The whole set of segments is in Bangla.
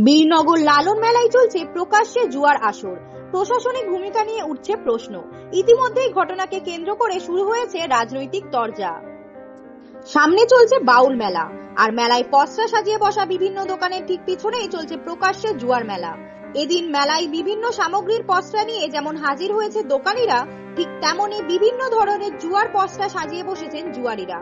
বীরনগর লালন মেলায় চলছে প্রকাশ্যে জুয়ার আসর। প্রশাসনিক ভূমিকা নিয়ে উঠছে প্রশ্ন। ইতিমধ্যেই ঘটনাকে কেন্দ্র করে শুরু হয়েছে রাজনৈতিক তরজা। সামনে চলছে বাউল মেলা, আর মেলায় পসরা সাজিয়ে বসা বিভিন্ন দোকানের ঠিক পিছনেই চলছে প্রকাশ্যে জুয়ার মেলা। এদিন মেলায় বিভিন্ন সামগ্রীর পসরা নিয়ে যেমন হাজির হয়েছে দোকানিরা, ঠিক তেমনি বিভিন্ন ধরনের জুয়ার পসরা সাজিয়ে বসেছেন জুয়ারিরা।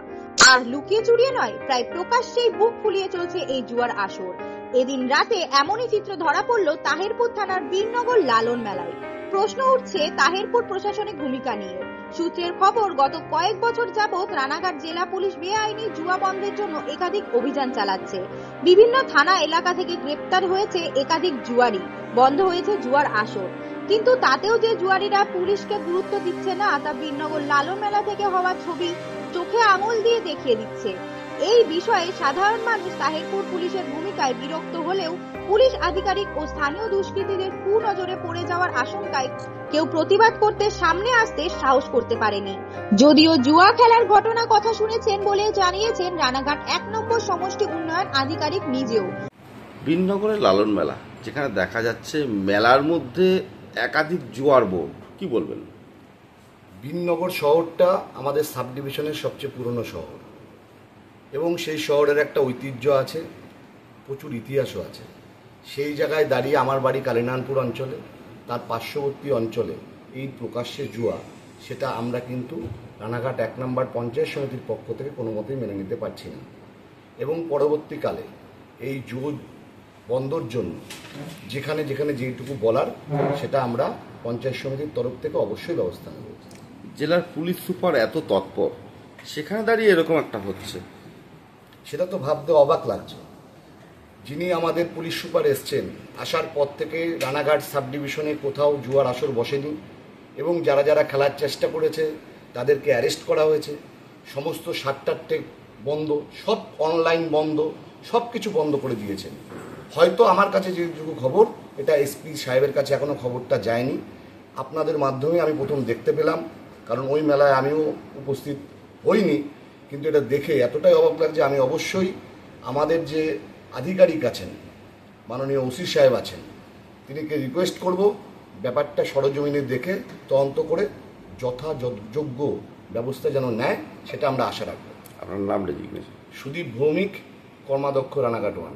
আর লুকিয়ে চুরিয়ে নয়, প্রায় প্রকাশ্যেই বুক ফুলিয়ে চলছে এই জুয়ার আসর। এদিন রাতে এমনই চিত্র ধরা পড়ল তাহিরপুর থানার বীরনগর লালন মেলায়। প্রশ্ন উঠছে তাহিরপুর প্রশাসনিক ভূমিকা নিয়ে। সূত্রের খবর, গত কয়েক বছর যাবৎ রানাঘাট জেলা পুলিশ বেআইনি জুয়া বন্ধের জন্য একাধিক অভিযান চালাচ্ছে। বিভিন্ন থানা এলাকা থেকে গ্রেপ্তার হয়েছে একাধিক জুয়ারি, বন্ধ হয়েছে জুয়ার আসর। কিন্তু তাতেও যে জুয়ারিরা পুলিশকে গুরুত্ব দিচ্ছে না, তা বীরনগর লালন মেলা থেকে হওয়া ছবি চোখে আঙুল দিয়ে দেখিয়ে দিচ্ছে। এই বিষয়ে সাধারণ মানুষ তাহিরপুর পুলিশের ভূমিকায় বিরক্ত হলেও পুলিশ আধিকারিক ও স্থানীয় দুষ্কৃতীদের কুনজরে পড়ে যাওয়ার আশঙ্কায় কেউ প্রতিবাদ করতে সামনে আসতে সাহস করতে পারেনি। যদিও জুয়া খেলার ঘটনা কথা শুনেছেন বলে জানিয়েছেন রানাঘাট ১ নম্বর সমষ্টি উন্নয়ন আধিকারিক নিজেও। বীরনগরের লালন মেলা, যেখানে দেখা যাচ্ছে মেলার মধ্যে একাধিক জুয়ার বোর্ড, কি বলবেন? বীরনগর শহরটা আমাদের সাব ডিভিশনের সবচেয়ে পুরনো শহর এবং সেই শহরের একটা ঐতিহ্য আছে, প্রচুর ইতিহাসও আছে। সেই জায়গায় দাঁড়িয়ে আমার বাড়ি কালিনানপুর অঞ্চলে, তার পার্শ্ববর্তী অঞ্চলে এই প্রকাশ্যে জুয়া, সেটা আমরা কিন্তু রানাঘাট ১ নম্বর পঞ্চায়েত সমিতির পক্ষ থেকে কোনো মতেই মেনে নিতে পারছি না। এবং পরবর্তীকালে এই জুয়া বন্ধর জন্য যেখানে যেখানে যেটুকু বলার, সেটা আমরা পঞ্চায়েত সমিতির তরফ থেকে অবশ্যই ব্যবস্থা নেব। জেলার পুলিশ সুপার এত তৎপর, সেখানে দাঁড়িয়ে এরকম একটা হচ্ছে, সেটা তো ভাবতে অবাক লাগছে। যিনি আমাদের পুলিশ সুপার এসছেন, আসার পর থেকে রানাঘাট সাব ডিভিশনে কোথাও জুয়ার আসর বসেনি এবং যারা যারা খেলার চেষ্টা করেছে তাদেরকে অ্যারেস্ট করা হয়েছে। সমস্ত সাতটাট্টে বন্ধ, সব অনলাইন বন্ধ, সব কিছু বন্ধ করে দিয়েছেন। হয়তো আমার কাছে যেটুকু খবর, এটা এসপি সাহেবের কাছে এখনও খবরটা যায়নি। আপনাদের মাধ্যমে আমি প্রথম দেখতে পেলাম, কারণ ওই মেলায় আমিও উপস্থিত হইনি। কিন্তু এটা দেখে এতটাই অবাক লাগছে, আমি অবশ্যই আমাদের যে আধিকারিক আছেন, মাননীয় ওসি সাহেব আছেন, তিনিকে রিকোয়েস্ট করব ব্যাপারটা সরজমিনে দেখে তদন্ত করে যথাযোগ্য ব্যবস্থা যেন নেয়, সেটা আমরা আশা রাখবো। আপনার নাম রেজিগনেশন? সুদীপ ভৌমিক, কর্মাধ্যক্ষ, রানাঘাট 1।